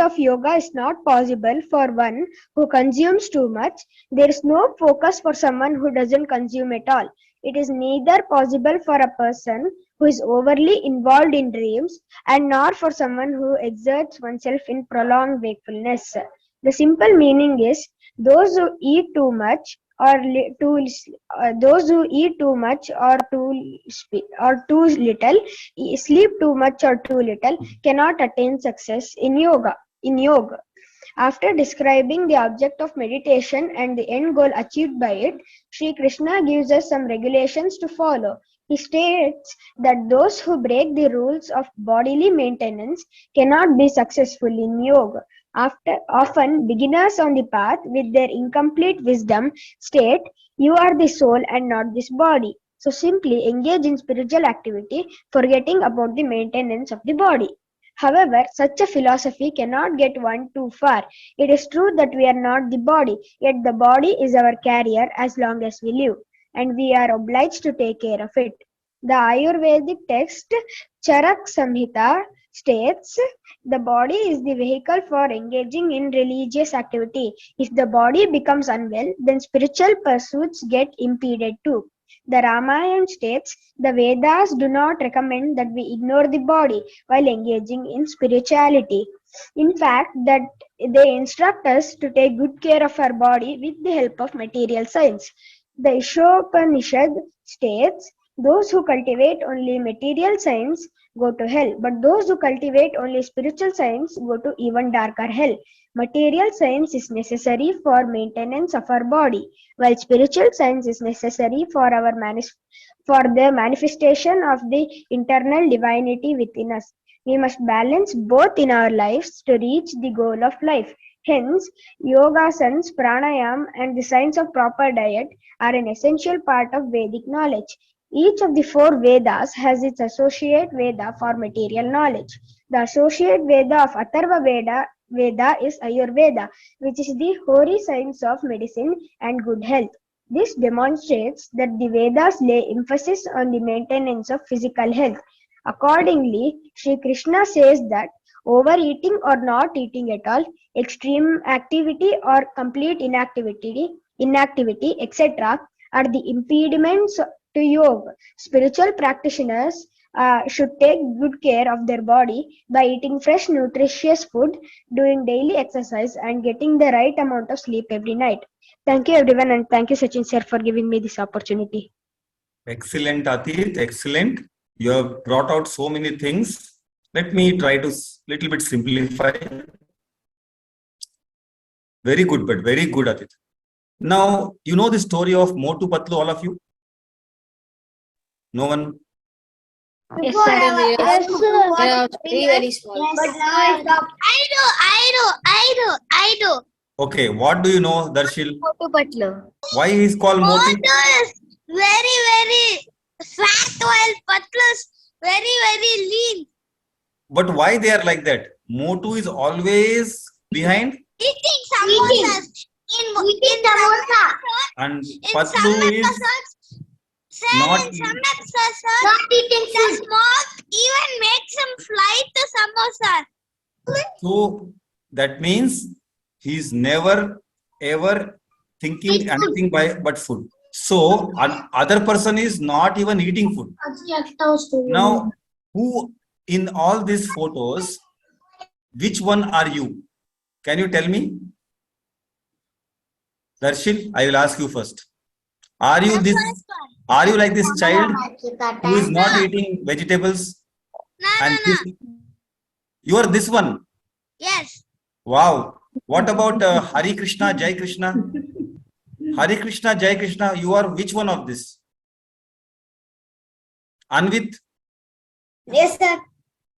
of yoga is not possible for one who consumes too much. There is no focus for someone who doesn't consume at all. It is neither possible for a person who is overly involved in dreams and nor for someone who exerts oneself in prolonged wakefulness. The simple meaning is those who eat too much those who eat too much or too little, sleep too much or too little, cannot attain success in yoga. After describing the object of meditation and the end goal achieved by it, Sri Krishna gives us some regulations to follow. He states that those who break the rules of bodily maintenance cannot be successful in yoga. Often, beginners on the path with their incomplete wisdom state, "You are the soul and not this body." So simply engage in spiritual activity, forgetting about the maintenance of the body. However, such a philosophy cannot get one too far. It is true that we are not the body, yet the body is our carrier as long as we live, and we are obliged to take care of it. The Ayurvedic text Charak Samhita states, the body is the vehicle for engaging in religious activity. If the body becomes unwell, then spiritual pursuits get impeded too. The Ramayana states, the Vedas do not recommend that we ignore the body while engaging in spirituality. In fact, that they instruct us to take good care of our body with the help of material science. The Ishopanishad states, those who cultivate only material science go to hell, but those who cultivate only spiritual science go to even darker hell. Material science is necessary for maintenance of our body, while spiritual science is necessary for the manifestation of the internal divinity within us. We must balance both in our lives to reach the goal of life. Hence, yogasanas, pranayam, and the science of proper diet are an essential part of Vedic knowledge. Each of the four Vedas has its associate Veda for material knowledge. The associate Veda of Atharva Veda is Ayurveda, which is the hoary science of medicine and good health. This demonstrates that the Vedas lay emphasis on the maintenance of physical health. Accordingly, Sri Krishna says that overeating or not eating at all, extreme activity or complete inactivity, etc., are the impediments to yoga. Spiritual practitioners should take good care of their body by eating fresh, nutritious food, doing daily exercise, and getting the right amount of sleep every night. Thank you, everyone, and thank you, Sachin sir, for giving me this opportunity. Excellent, Atit. Excellent. You have brought out so many things. Let me try to little bit simplify. Very good, but very good, Atit. Now, you know the story of Motu Patlu, all of you? No one? Yes, sir. Yes, sir. Very small. But now it's up. I do. Okay, what do you know, Darshil? Motu Patlu. Why he is called Motu? Motu is very fat while Patlu is very lean. But why they are like that? Motu is always behind Eating samosas. In samosa. and In Patlu some is episodes, not in some episodes, not eating the smoke even makes him fly to samosa. so that means he is never ever thinking anything but food. So other person is not even eating food. Now, who in all these photos, which one are you? Can you tell me? Darshil, I will ask you first. Are you this? Are you like this child who is not eating vegetables? And No. you are this one. Yes. Wow. What about Hari Krishna, Jai Krishna? Hari Krishna, Jai Krishna, you are which one of this? Anvit, Yes, sir.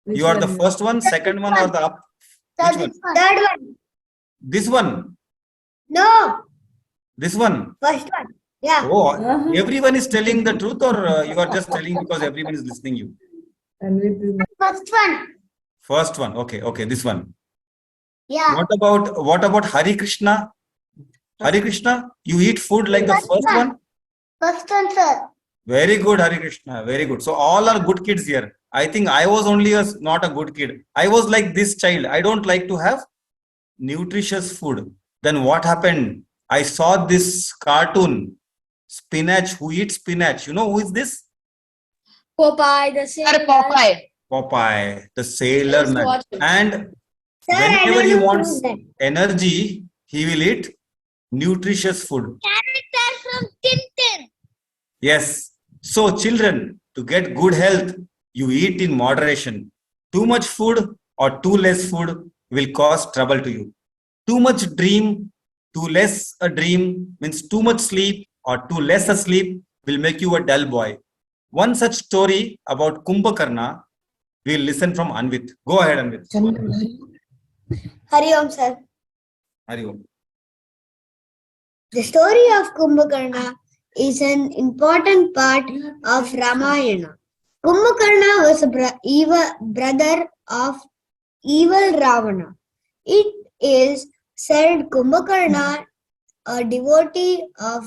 you are the first one, second one, or the up? Which one? Third one. This one, No. this one. First one. Yeah. Oh, everyone is telling the truth, or you are just telling because everyone is listening you? First one. First one. Okay, this one. Yeah. What about Hari Krishna? Hari Krishna, you eat food like the first one? First one, sir. Very good, Hari Krishna. Very good. So all are good kids here. I think I was only not a good kid. I was like this child. I don't like to have nutritious food. Then what happened? I saw this cartoon, spinach. Who eats spinach? You know who is this? Popeye, the Sir, Popeye. Popeye, the sailor Let's man. watch it. And Sir, I whenever don't he know wants who's that. energy, he will eat nutritious food. Character from Tintin. Yes. So children, to get good health, you eat in moderation. Too much food or too less food will cause trouble to you. Too much dream, too less a dream means too much sleep or too less a sleep will make you a dull boy. One such story about Kumbhakarna, we'll listen from Anvit. Go ahead, Anvit. Hari Om, sir. Hari Om. The story of Kumbhakarna is an important part of Ramayana. Kumbhakarna was a brother of evil Ravana. It is said Kumbhakarna, a devotee of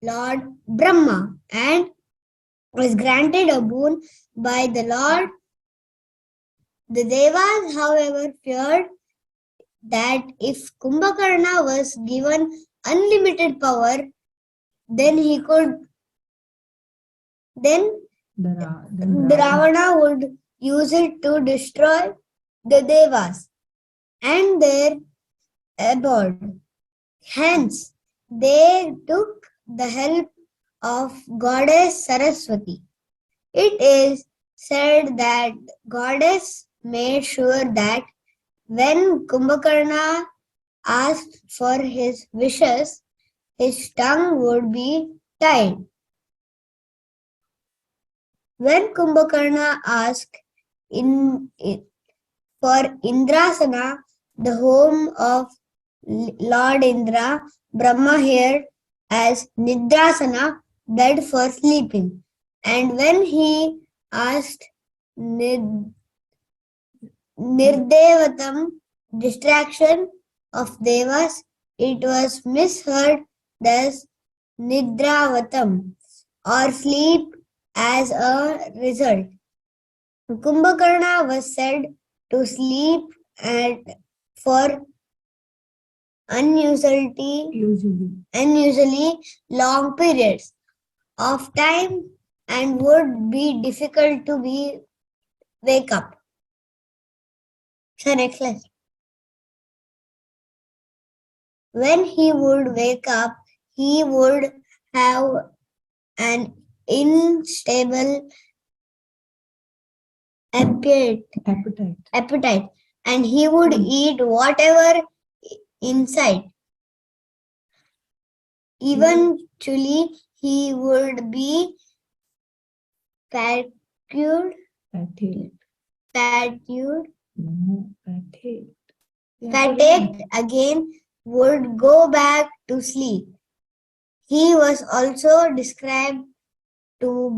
Lord Brahma, and was granted a boon by the Lord. The Devas, however, feared that if Kumbhakarna was given unlimited power, then the Ravana would use it to destroy the Devas and their abode. Hence, they took the help of goddess Saraswati. It is said that goddess made sure that when Kumbhakarna asked for his wishes, his tongue would be tied. When Kumbhakarna asked for Indrasana, the home of Lord Indra, Brahma heard as Nidrasana, bed for sleeping. And when he asked Nirdevatam, distraction of Devas, it was misheard as Nidravatam, or sleep as a result. Kumbhakarna was said to sleep for unusually long periods of time and would be difficult to wake up. So next slide. When he would wake up, he would have an unstable appetite, and he would eat whatever inside. Eventually, he would be fatigued again, would go back to sleep. He was also described to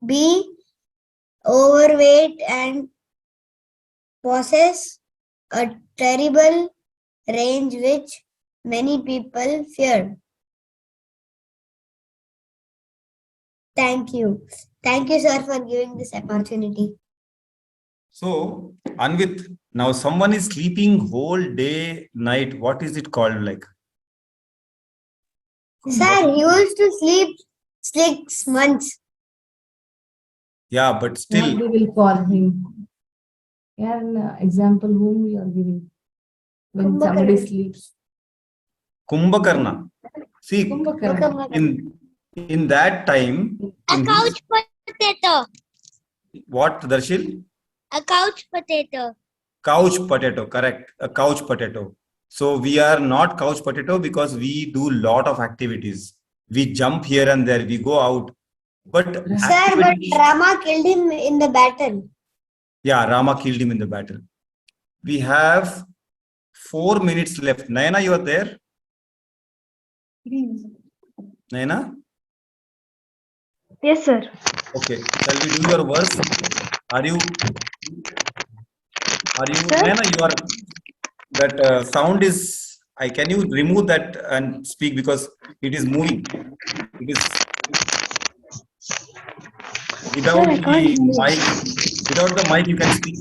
be overweight and possess a terrible range which many people feared. Thank you. Thank you, sir, for giving this opportunity. So, Anvit, now someone is sleeping whole day, night. What is it called like? Sir, he used to sleep 6 months. Yeah, but still. What we will call him? An example whom we are giving when somebody sleeps. Kumbhakarna. See, Kumbhakarna. in that time. A couch potato. What, Darshil? A couch potato. Couch potato, correct. A couch potato. So we are not couch potato because we do lot of activities. We jump here and there, we go out. But Sir, but Rama killed him in the battle. Yeah, Rama killed him in the battle. We have 4 minutes left. Nayana, you are there? Nayana? Yes, sir. Okay. Shall we do your verse? Are you, Sir? Nayana, you are, that sound is, can you remove that and speak because it is moving. It is without the mic you can speak.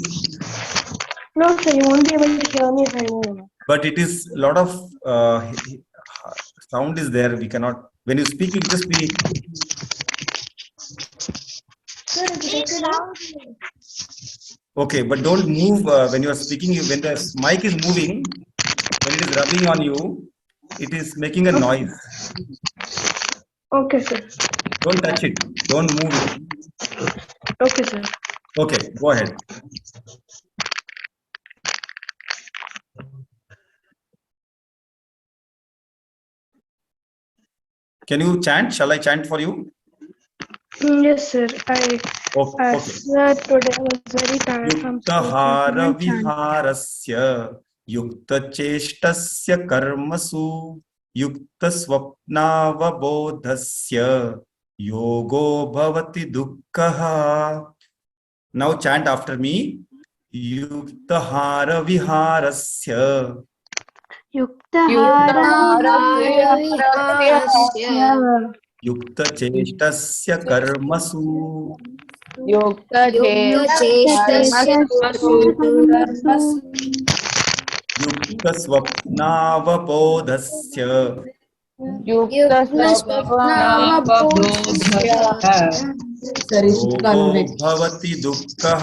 No, sir, you won't be able to hear me if I move. But it is a lot of sound is there. We cannot, when you speak, it just be. Okay, but don't move when you are speaking. When the mic is moving, when it is rubbing on you, it is making a noise. Okay, sir. Don't touch it. Don't move it. Okay, sir. Okay, go ahead. Can you chant? Shall I chant for you? Yes, sir. Okay. Sir, today I was very tired from school. Yuktahara viharasya yuktacheshtasya karmasu yuktasvapnavabodhasya yogo bhavati dukkha. Now chant after me. Yuktahara viharasya yuktacheshtasya karmasu yuktasvapnavabodhasya yogo bhavati dukkha.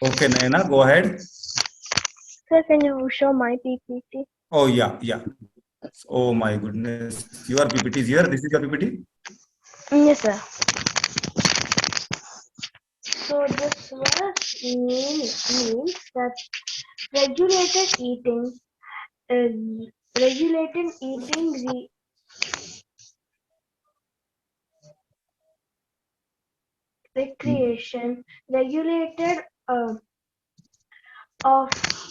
Okay, Naina, go ahead. Sir, can you show my PPT? Oh, yeah. Oh, my goodness. Your PPT is here. This is your PPT? Yes, sir. So this verse means that regulated eating recreation, regulated of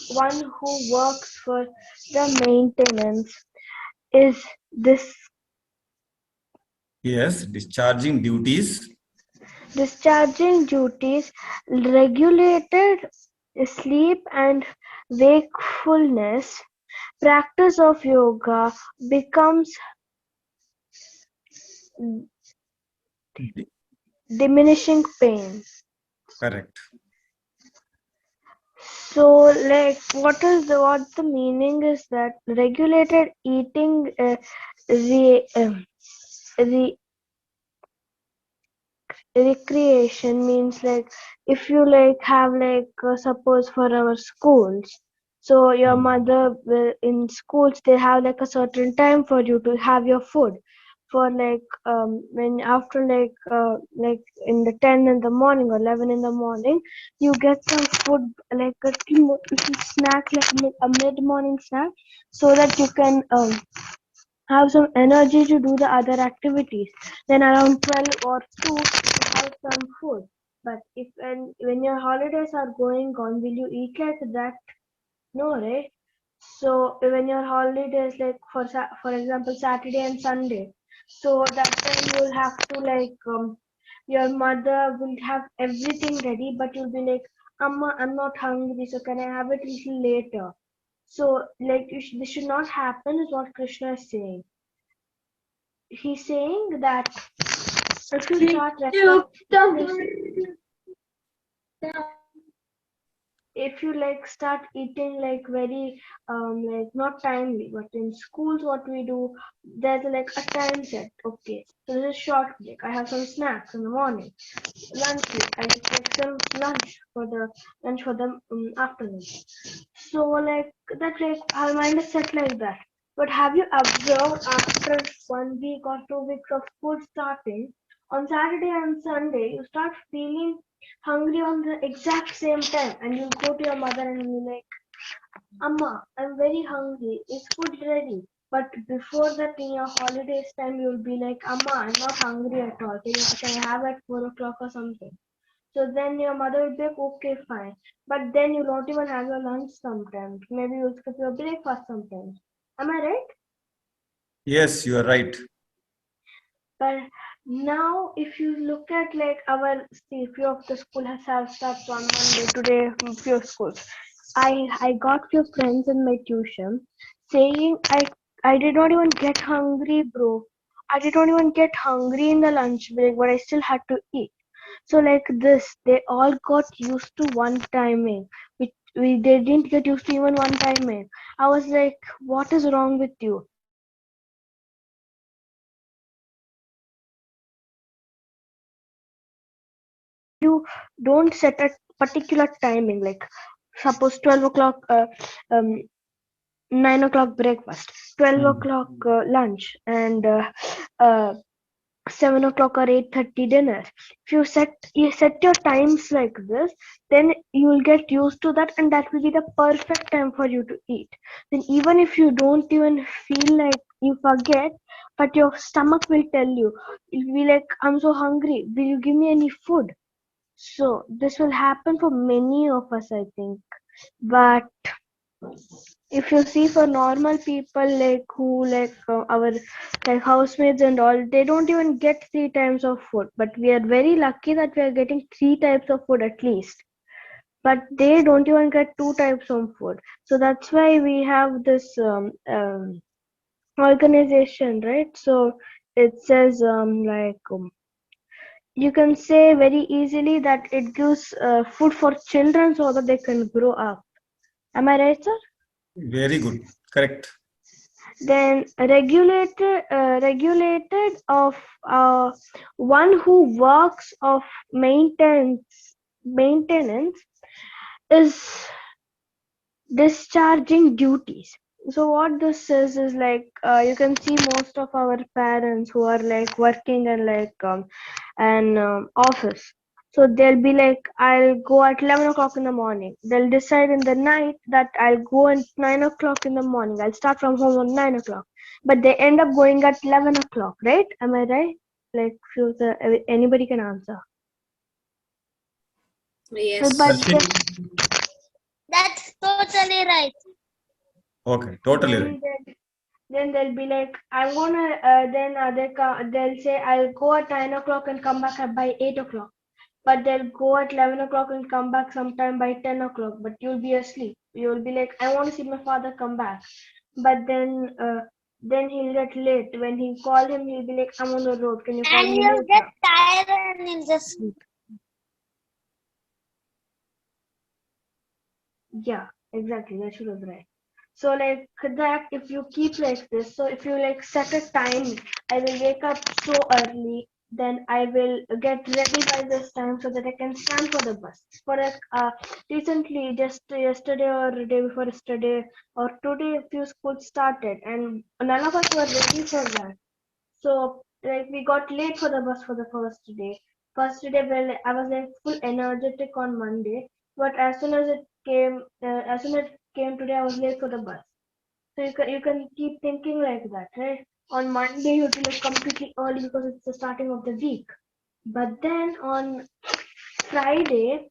one who works for the maintenance is this Yes, discharging duties. discharging duties, regulated sleep and wakefulness. Practice of yoga becomes diminishing pain. Correct. So, like, what the meaning is that regulated eating, re, recreation means like if you like have like suppose for our schools, so your mother will in schools they have like a certain time for you to have your food for like when after like in the 10 in the morning or 11 in the morning you get some food like a little snack like a mid-morning snack so that you can have some energy to do the other activities. Then around 12 or 2, you have some food. But if when your holidays are going on, will you eat like that? No, right? So when your holidays like for example Saturday and Sunday, so that time you will have to like your mother will have everything ready, but you'll be like, Amma, I'm not hungry, so can I have it little later? So like this should not happen is what Krishna is saying. He's saying that if you start if you like start eating like very like not timely, but in schools what we do, there's like a time set. Okay, so this is short break. I have some snacks in the morning. Lunch break. I take some lunch for the afternoon. So like that like our mind is set like that. But have you observed after 1 week or 2 weeks of school starting, on Saturday and Sunday you start feeling hungry on the exact same time and you go to your mother and you're like, Amma, I'm very hungry. Is food ready? But before that in your holidays time you'll be like, Amma, I'm not hungry at all. Can I have at 4 o'clock or something? So then your mother will be like, okay, fine. But then you don't even have your lunch sometimes. Maybe you'll skip your breakfast sometimes. Am I right? Yes, you are right. But now if you look at like our see few of the school has have starts on Monday today few schools. I got few friends in my tuition saying I did not even get hungry, bro. I did not even get hungry in the lunch break, but I still had to eat. So like this, they all got used to one timing, which they didn't get used to even one timing. I was like, what is wrong with you? You don't set a particular timing, like suppose 12 o'clock, 9 o'clock breakfast, 12 o'clock lunch, and 7 o'clock or 8:30 dinner. If you set your times like this, then you will get used to that and that will be the perfect time for you to eat. Then even if you don't even feel like you forget, but your stomach will tell you, you'll be like, I'm so hungry, will you give me any food? So this will happen for many of us, I think. But if you see for normal people like who like our like housemaids and all, they don't even get 3 times of food, but we are very lucky that we are getting 3 types of food at least, but they don't even get 2 types of food. So that's why we have this organization, right? So it says you can say very easily that it gives food for children so that they can grow up. Am I right, sir? Very good. Correct. Then regulated of one who works of maintenance is discharging duties. So what this is like you can see most of our parents who are like working in like an office. So they'll be like, I'll go at 11 o'clock in the morning. They'll decide in the night that I'll go at 9 o'clock in the morning. I'll start from home at 9 o'clock. But they end up going at 11 o'clock, right? Am I right? Like, anybody can answer. Yes. But That's totally right. Okay, totally right. then they'll be like, I'm gonna they'll say I'll go at 9 o'clock and come back by 8 o'clock. But they'll go at 11 o'clock and come back sometime by 10 o'clock. But you'll be asleep. You'll be like, I want to see my father come back. But then he'll get late. When he call him, he'll be like, I'm on the road. Can you call And me you'll get later? tired and you'll just sleep. Yeah, exactly. That she was right. So like that, if you keep like this, so if you like set a time, I will wake up so early, then I will get ready by this time so that I can stand for the bus. For like recently, just yesterday or the day before yesterday or today, a few schools started, and none of us were ready for that. So like we got late for the bus for the first day. First day, well, I was like full energetic on Monday, but as soon as it came, as soon as it came today, I was late for the bus. So you can keep thinking like that, right? On Monday you will like completely early because it's the starting of the week. But then on Friday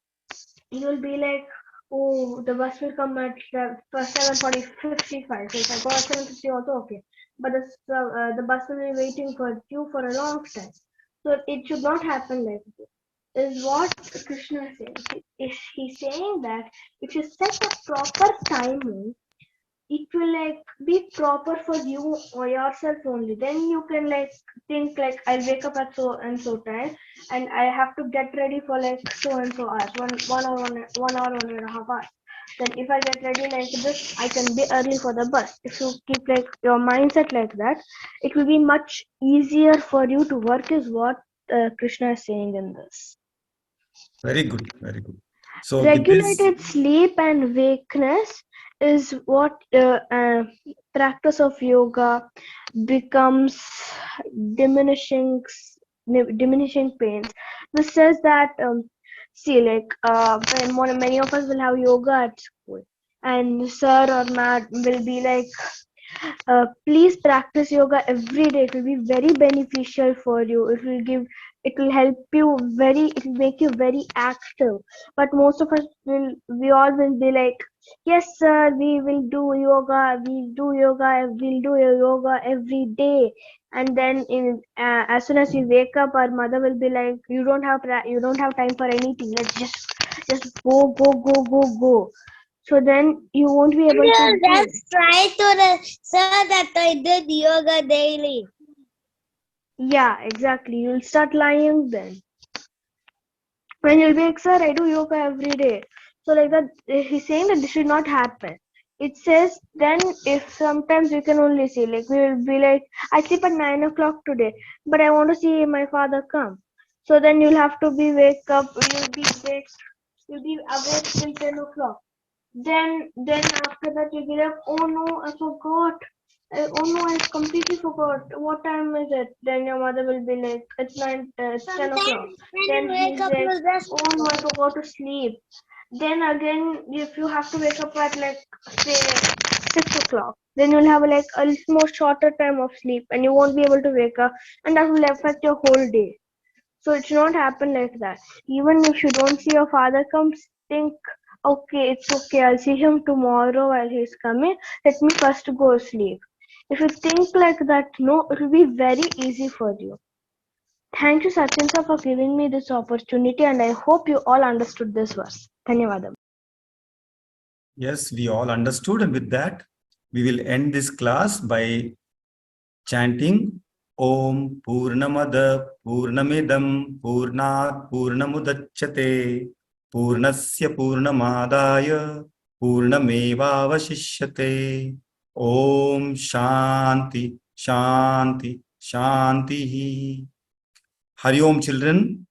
you'll be like, oh, the bus will come at 7:55. So if I go at 7:50 also okay. But the bus will be waiting for you for a long time. So it should not happen like this. Is what Krishna is saying. Is he saying that if you set a proper timing, it will like be proper for you or yourself only. Then you can like think like I'll wake up at so and so time and I have to get ready for like so and so hours, one hour, 1.5 hours. Then if I get ready like this, I can be early for the bus. If you keep like your mindset like that, it will be much easier for you to work, is what Krishna is saying in this. Very good, very good. So with this, Regulated sleep and wakeness is what practice of yoga becomes diminishing diminishing pains. This says that see like when many of us will have yoga at school, and sir or mat will be like, please practice yoga every day. It will be very beneficial for you. It will help you very, it will make you very active. But most of us we all will be like, yes sir, we will do yoga, we'll do yoga every day. And then as soon as we wake up, our mother will be like, you don't have time for anything. Let's just go. So then you won't be able to do. Just try to say that I did yoga daily. Yeah, exactly. You'll start lying then. When you'll be like, sir, I do yoga every day. So like that, he's saying that this should not happen. It says then if sometimes we can only see, like we will be like, I sleep at 9 o'clock today, but I want to see my father come. So then you'll have to be you'll be awake till 10 o'clock. Then after that you'll be like, oh no, I forgot. Oh no, I completely forgot. What time is it? Then your mother will be like, it's 10 o'clock. Sometimes when Then you wake he's up, like, you just oh no, I forgot to sleep. Then again, if you have to wake up at like say 6 o'clock, then you'll have like a little more shorter time of sleep, and you won't be able to wake up, and that will affect your whole day. So it should not happen like that. Even if you don't see your father come, think, okay, it's okay, I'll see him tomorrow while he's coming. Let me first go sleep. If you think like that, no, it will be very easy for you. Thank you, Sachin sir, for giving me this opportunity, and I hope you all understood this verse. Dhanyavadam. yes, we all understood. And with that, we will end this class by chanting Om Purnamada Purnamidam Purnat Purnamudachyate Purnasya Purnamadaya Purnamevavashishyate. Om Shanti Shanti Shanti. Hari Om, children.